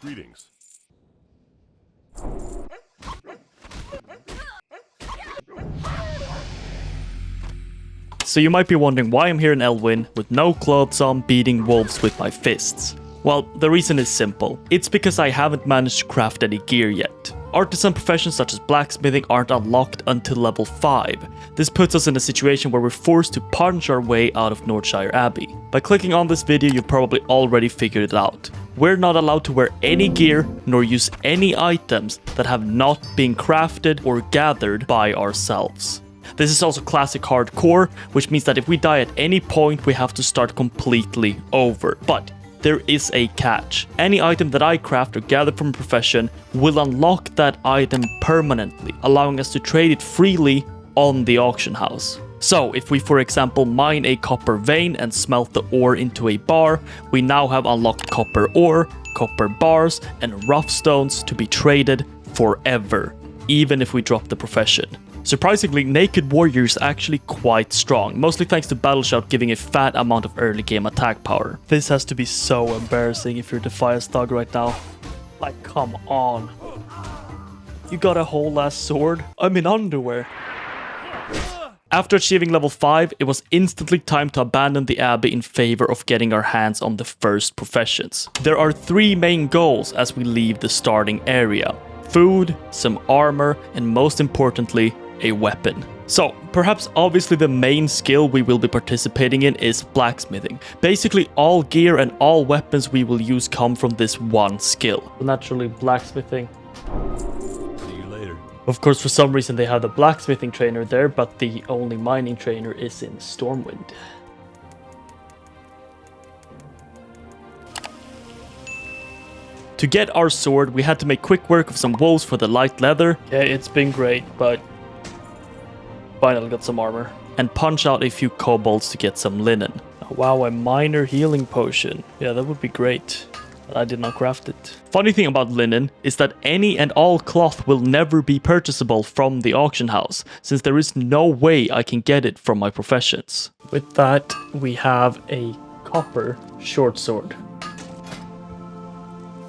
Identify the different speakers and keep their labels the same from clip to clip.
Speaker 1: Greetings.
Speaker 2: So you might be wondering why I'm here in Elwyn with no clothes on beating wolves with my fists. Well, the reason is simple. It's because I haven't managed to craft any gear yet. Artisan professions such as blacksmithing aren't unlocked until level 5. This puts us in a situation where we're forced to punch our way out of Northshire Abbey. By clicking on this video, you probably already figured it out. We're not allowed to wear any gear nor use any items that have not been crafted or gathered by ourselves. This is also classic hardcore, which means that if we die at any point, we have to start completely over. But there is a catch. Any item that I craft or gather from a profession will unlock that item permanently, allowing us to trade it freely on the auction house. So if we, for example, mine a copper vein and smelt the ore into a bar, we now have unlocked copper ore, copper bars, and rough stones to be traded forever, even if we drop the profession. Surprisingly, Naked Warrior is actually quite strong, mostly thanks to Battle Shout giving a fat amount of early game attack power. This has to be so embarrassing if you're Defiance Thug right now. Like, come on. You got a whole ass sword? I'm in underwear. After achieving level 5, it was instantly time to abandon the Abbey in favor of getting our hands on the first professions. There are 3 main goals as we leave the starting area: food, some armor, and most importantly, a weapon. So, perhaps obviously the main skill we will be participating in is blacksmithing. Basically, all gear and all weapons we will use come from this one skill. Naturally, blacksmithing.
Speaker 1: See you later.
Speaker 2: Of course, for some reason they have the blacksmithing trainer there, but the only mining trainer is in Stormwind. To get our sword, we had to make quick work of some wolves for the light leather. Yeah, it's been great, but finally got some armor. And punch out a few kobolds to get some linen. Oh, wow, a minor healing potion. Yeah, that would be great. But I did not craft it. Funny thing about linen is that any and all cloth will never be purchasable from the auction house, since there is no way I can get it from my professions. With that, we have a copper short sword.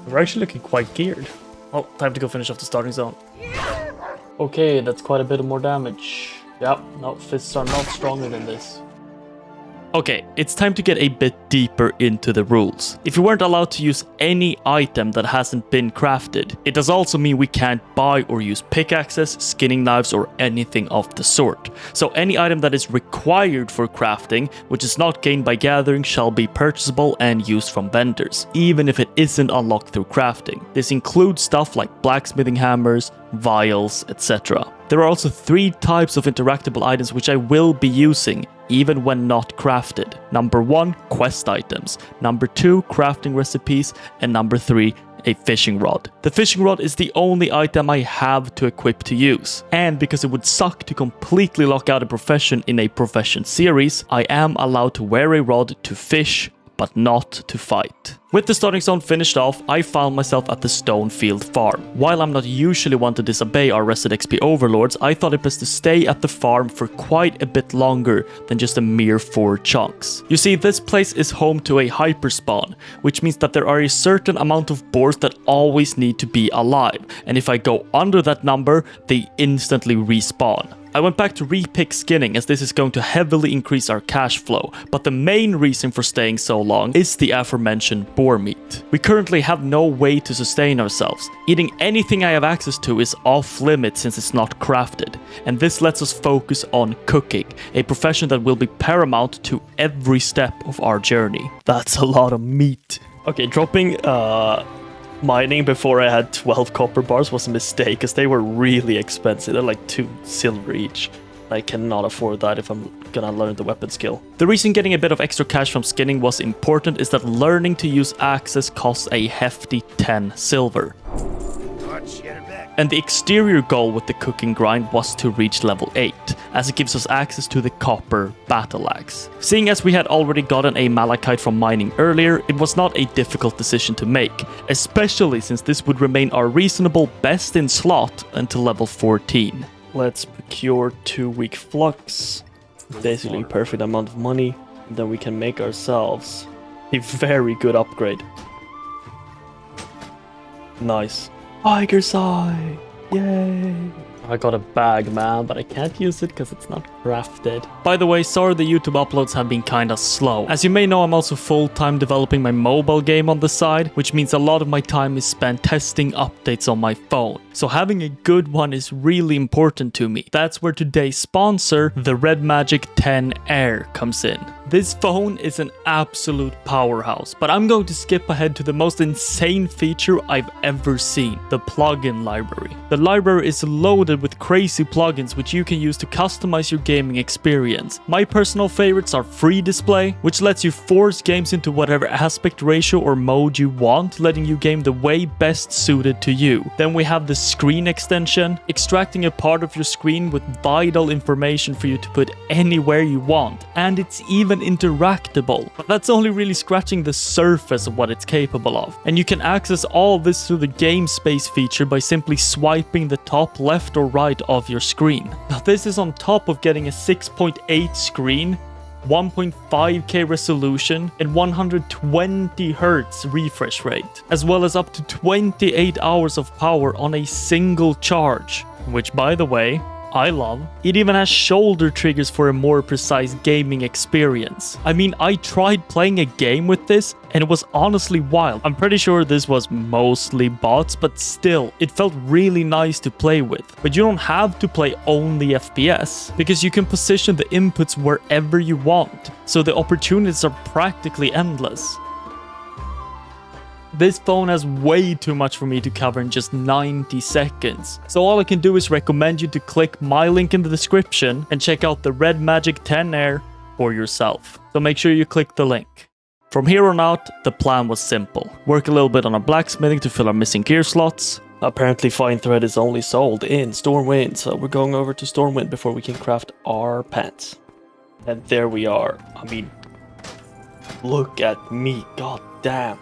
Speaker 2: We're actually looking quite geared. Oh, time to go finish off the starting zone. Okay, that's quite a bit more damage. Yep, no, fists are not stronger than this. Okay, it's time to get a bit deeper into the rules. If we weren't allowed to use any item that hasn't been crafted, it does also mean we can't buy or use pickaxes, skinning knives, or anything of the sort. So any item that is required for crafting, which is not gained by gathering, shall be purchasable and used from vendors, even if it isn't unlocked through crafting. This includes stuff like blacksmithing hammers, vials, etc. There are also 3 types of interactable items which I will be using, even when not crafted. Number 1, quest items. Number 2, crafting recipes. And number 3, a fishing rod. The fishing rod is the only item I have to equip to use. And because it would suck to completely lock out a profession in a profession series, I am allowed to wear a rod to fish, but not to fight. With the starting zone finished off, I found myself at the Stonefield farm. While I'm not usually one to disobey our Reset XP overlords, I thought it best to stay at the farm for quite a bit longer than just a mere 4 chunks. You see, this place is home to a hyperspawn, which means that there are a certain amount of boars that always need to be alive, and if I go under that number, they instantly respawn. I went back to repick skinning as this is going to heavily increase our cash flow, but the main reason for staying so long is the aforementioned boar meat. We currently have no way to sustain ourselves. Eating anything I have access to is off limits since it's not crafted, and this lets us focus on cooking, a profession that will be paramount to every step of our journey. That's a lot of meat. Okay, dropping mining before I had 12 copper bars was a mistake because they were really expensive. They're like 2 silver each. I cannot afford that if I'm gonna learn the weapon skill. The reason getting a bit of extra cash from skinning was important is that learning to use axes costs a hefty 10 silver. And the exterior goal with the cooking grind was to reach level 8, as it gives us access to the copper battle axe. Seeing as we had already gotten a malachite from mining earlier, it was not a difficult decision to make, especially since this would remain our reasonable best in slot until level 14. Let's procure 2 weak flux, basically perfect amount of money, and then we can make ourselves a very good upgrade. Nice. Tiger's Eye! Yay! I got a bag, man, but I can't use it because it's not crafted. By the way, sorry the YouTube uploads have been kinda slow. As you may know, I'm also full-time developing my mobile game on the side, which means a lot of my time is spent testing updates on my phone. So having a good one is really important to me. That's where today's sponsor, the Red Magic 10 Air, comes in. This phone is an absolute powerhouse, but I'm going to skip ahead to the most insane feature I've ever seen, the plugin library. The library is loaded with crazy plugins which you can use to customize your gaming experience. My personal favorites are Free Display, which lets you force games into whatever aspect ratio or mode you want, letting you game the way best suited to you. Then we have the Screen extension, extracting a part of your screen with vital information for you to put anywhere you want, and it's even interactable. But that's only really scratching the surface of what it's capable of. And you can access all of this through the game space feature by simply swiping the top left or right of your screen. Now this is on top of getting a 6.8 screen, 1.5K resolution and 120 Hz refresh rate, as well as up to 28 hours of power on a single charge, which by the way, I love. It even has shoulder triggers for a more precise gaming experience. I mean, I tried playing a game with this and it was honestly wild. I'm pretty sure this was mostly bots, but still, it felt really nice to play with. But you don't have to play only FPS, because you can position the inputs wherever you want, so the opportunities are practically endless. This phone has way too much for me to cover in just 90 seconds. So all I can do is recommend you to click my link in the description and check out the Red Magic 10 Air for yourself. So make sure you click the link. From here on out, the plan was simple. Work a little bit on our blacksmithing to fill our missing gear slots. Apparently fine thread is only sold in Stormwind, so we're going over to Stormwind before we can craft our pants. And there we are. I mean, look at me, god damn.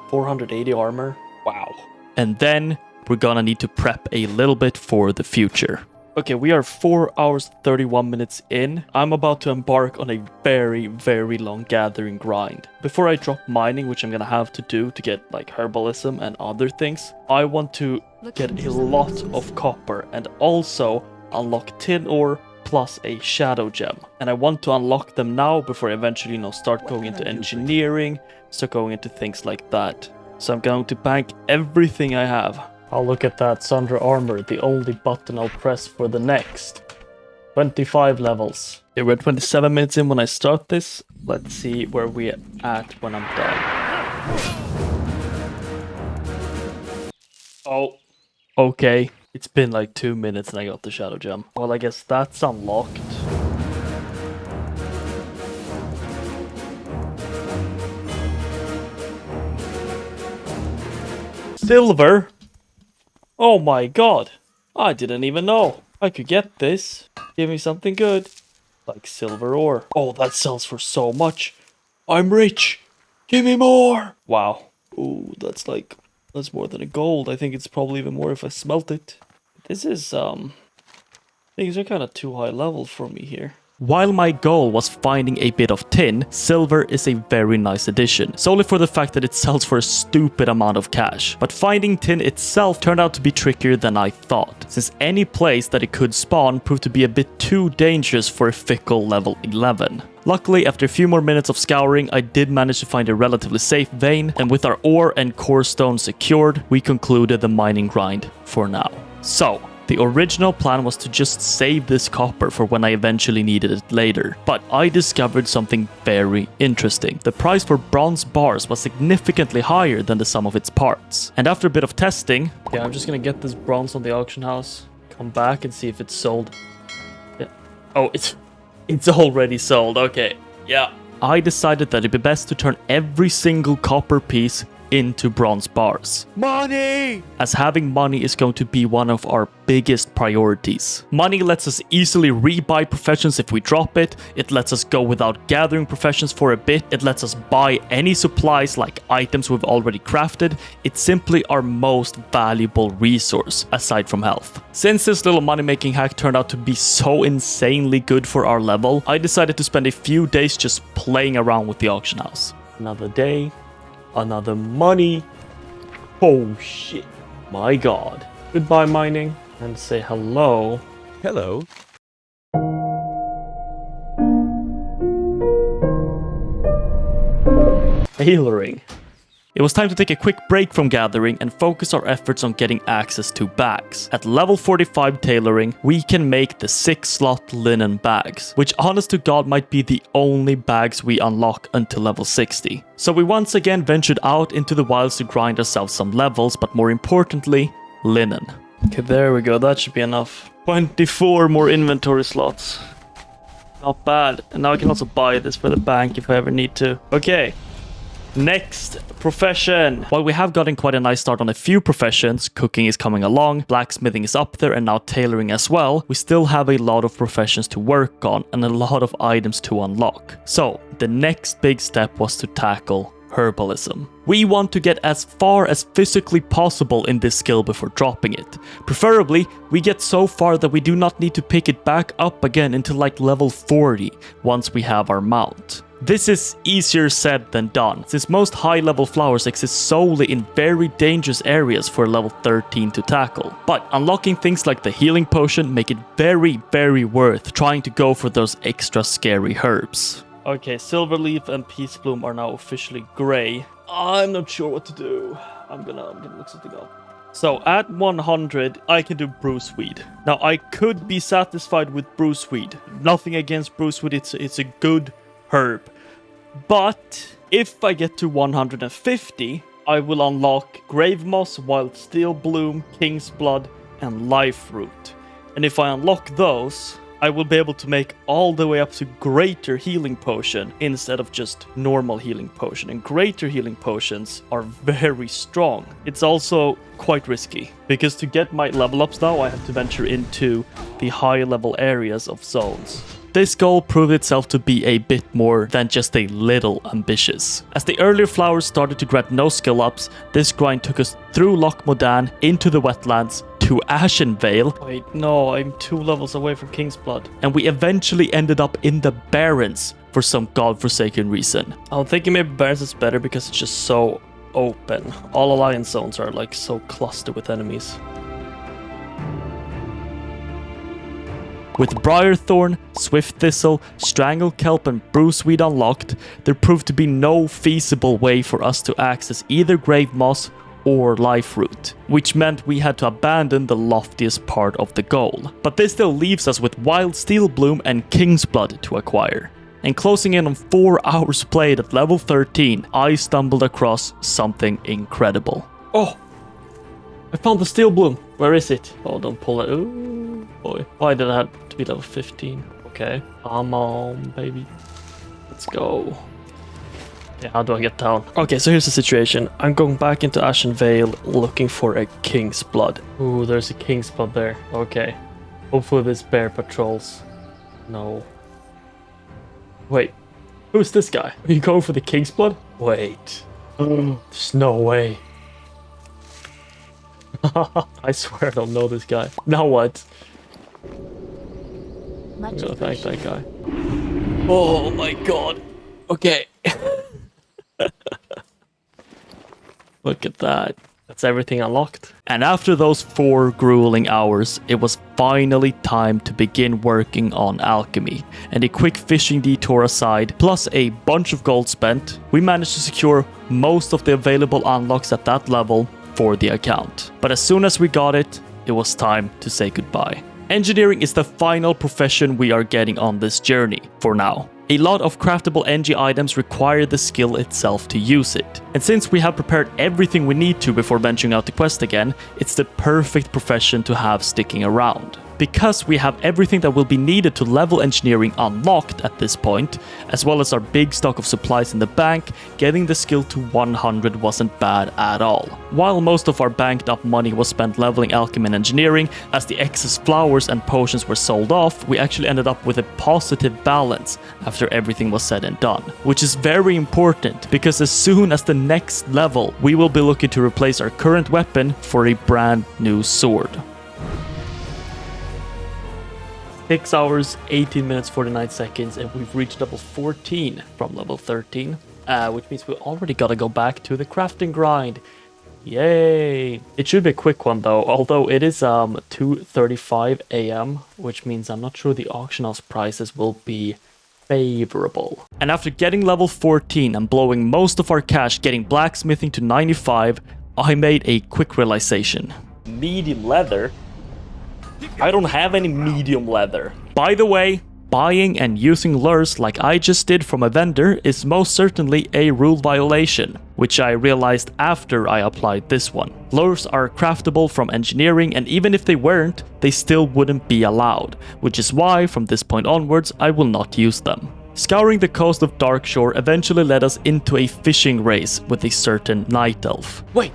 Speaker 2: 480 armor. Wow. And then we're gonna need to prep a little bit for the future. Okay, we are 4 hours 31 minutes in. I'm about to embark on a very, very long gathering grind. Before I drop mining, which I'm gonna have to do to get like herbalism and other things, I want to get a lot of copper and also unlock tin ore plus a shadow gem. And I want to unlock them now before I eventually, start going into engineering, start going into things like that. So I'm going to bank everything I have. Oh, look at that, Sundra armor, the only button I'll press for the next 25 levels. Okay, we're 27 minutes in when I start this. Let's see where we're at when I'm done. Oh, okay. It's been like 2 minutes and I got the shadow gem. Well, I guess that's unlocked. Silver? Oh my god. I didn't even know I could get this. Give me something good. Like silver ore. Oh, that sells for so much. I'm rich. Give me more. Wow. Ooh, that's more than a gold. I think it's probably even more if I smelt it. This is, things are kind of too high level for me here. While my goal was finding a bit of tin, silver is a very nice addition, solely for the fact that it sells for a stupid amount of cash. But finding tin itself turned out to be trickier than I thought, since any place that it could spawn proved to be a bit too dangerous for a fickle level 11. Luckily, after a few more minutes of scouring, I did manage to find a relatively safe vein, and with our ore and core stone secured, we concluded the mining grind for now. So, the original plan was to just save this copper for when I eventually needed it later, but I discovered something very interesting. The price for bronze bars was significantly higher than the sum of its parts. And after a bit of testing, yeah, I'm just gonna get this bronze on the auction house, come back and see if it's sold. Yeah. Oh, it's already sold, okay, yeah. I decided that it'd be best to turn every single copper piece into bronze bars. Money! As having money is going to be one of our biggest priorities. Money lets us easily rebuy professions if we drop it, it lets us go without gathering professions for a bit, it lets us buy any supplies like items we've already crafted, it's simply our most valuable resource, aside from health. Since this little money-making hack turned out to be so insanely good for our level, I decided to spend a few days just playing around with the auction house. Another day, another money. Oh shit. My god. Goodbye, mining. And say hello.
Speaker 1: Hello.
Speaker 2: Tailoring. It was time to take a quick break from gathering and focus our efforts on getting access to bags. At level 45 tailoring, we can make the 6-slot linen bags, which honest to god might be the only bags we unlock until level 60. So we once again ventured out into the wilds to grind ourselves some levels, but more importantly, linen. Okay, there we go, that should be enough. 24 more inventory slots. Not bad. And now I can also buy this for the bank if I ever need to. Okay. Next profession. While we have gotten quite a nice start on a few professions, cooking is coming along, blacksmithing is up there, and now tailoring as well, we still have a lot of professions to work on and a lot of items to unlock. So the next big step was to tackle Herbalism. We want to get as far as physically possible in this skill before dropping it. Preferably, we get so far that we do not need to pick it back up again until like level 40 once we have our mount. This is easier said than done, since most high-level flowers exist solely in very dangerous areas for level 13 to tackle. But unlocking things like the healing potion make it very, very worth trying to go for those extra scary herbs. Okay, Silverleaf and Peace Bloom are now officially gray. I'm not sure what to do. I'm gonna look something up. So at 100, I can do Bruceweed. Now I could be satisfied with Bruceweed. Nothing against Bruceweed, it's a good herb. But if I get to 150, I will unlock Grave Moss, Wild Steel Bloom, King's Blood, and Life Root. And if I unlock those, I will be able to make all the way up to Greater Healing Potion instead of just normal Healing Potion. And Greater Healing Potions are very strong. It's also quite risky, because to get my level ups now, I have to venture into the high level areas of zones. This goal proved itself to be a bit more than just a little ambitious. As the earlier flowers started to grant no skill ups, this grind took us through Loch Modan, into the wetlands, to Ashenvale. Wait, no, I'm 2 levels away from King's Blood. And we eventually ended up in the Barrens for some godforsaken reason. I'm thinking maybe Barrens is better because it's just so open. All alliance zones are like so clustered with enemies. With Briarthorn, Swift Thistle, Strangle Kelp, and Bruceweed unlocked, there proved to be no feasible way for us to access either Grave Moss or Life Root, which meant we had to abandon the loftiest part of the goal. But this still leaves us with Wild Steel Bloom and King's Blood to acquire. And closing in on 4 hours played at level 13, I stumbled across something incredible. Oh! I found the Steel Bloom! Where is it? Oh, don't pull it. Ooh, boy. Why did I have to be level 15? Okay. Come on, baby. Let's go. Okay, how do I get down? Okay, so here's the situation. I'm going back into Ashenvale looking for a King's Blood. Ooh, there's a King's Blood there. Okay. Hopefully this bear patrols. No. Wait. Who's this guy? Are you going for the King's Blood? Wait. There's no way. I swear I don't know this guy. Now what? I'm gonna thank that guy. Oh my god. Okay. Look at that. That's everything unlocked. And after those 4 grueling hours, it was finally time to begin working on alchemy. And a quick fishing detour aside, plus a bunch of gold spent, we managed to secure most of the available unlocks at that level for the account. But as soon as we got it, it was time to say goodbye. Engineering is the final profession we are getting on this journey, for now. A lot of craftable NG items require the skill itself to use it. And since we have prepared everything we need to before venturing out the quest again, it's the perfect profession to have sticking around. Because we have everything that will be needed to level engineering unlocked at this point, as well as our big stock of supplies in the bank, getting the skill to 100 wasn't bad at all. While most of our banked up money was spent leveling alchemy and engineering, as the excess flowers and potions were sold off, we actually ended up with a positive balance after everything was said and done. Which is very important, because as soon as the next level, we will be looking to replace our current weapon for a brand new sword. 6 hours, 18 minutes, 49 seconds, and we've reached level 14 from level 13, which means we already gotta go back to the crafting grind. Yay! It should be a quick one though, although it is 2:35 a.m., which means I'm not sure the auction house prices will be favorable. And after getting level 14 and blowing most of our cash getting blacksmithing to 95, I made a quick realization. Medium leather? I don't have any medium leather. By the way, buying and using lures like I just did from a vendor is most certainly a rule violation, which I realized after I applied this one. Lures are craftable from engineering, and even if they weren't, they still wouldn't be allowed, which is why from this point onwards I will not use them. Scouring the coast of Darkshore eventually led us into a fishing race with a certain night elf. Wait!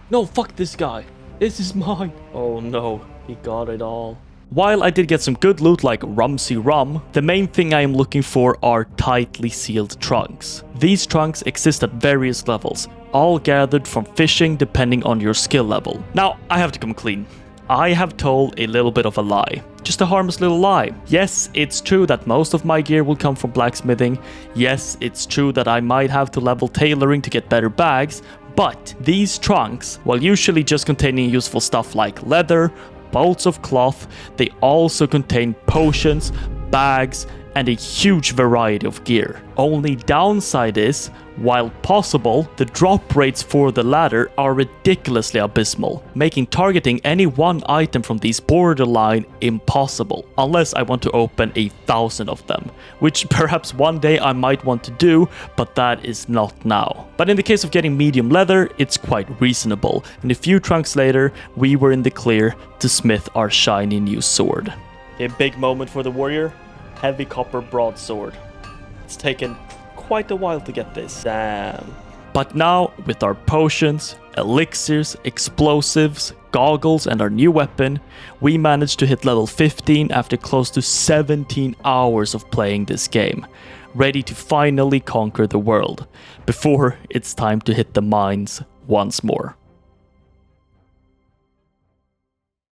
Speaker 2: No, fuck this guy. This is mine. Oh no, he got it all. While I did get some good loot like Rumsey Rum, the main thing I am looking for are tightly sealed trunks. These trunks exist at various levels, all gathered from fishing depending on your skill level. Now, I have to come clean. I have told a little bit of a lie. Just a harmless little lie. Yes, it's true that most of my gear will come from blacksmithing. Yes, it's true that I might have to level tailoring to get better bags. But these trunks, while usually just containing useful stuff like leather, bolts of cloth, they also contain potions, bags, and a huge variety of gear. Only downside is, while possible, the drop rates for the latter are ridiculously abysmal, making targeting any one item from these borderline impossible, unless I want to open 1,000 of them, which perhaps one day I might want to do, but that is not now. But in the case of getting medium leather, it's quite reasonable, and a few trunks later, we were in the clear to smith our shiny new sword. A big moment for the warrior. Heavy copper broadsword. It's taken quite a while to get this. Damn. But now, with our potions, elixirs, explosives, goggles, and our new weapon, we managed to hit level 15 after close to 17 hours of playing this game, ready to finally conquer the world, before it's time to hit the mines once more.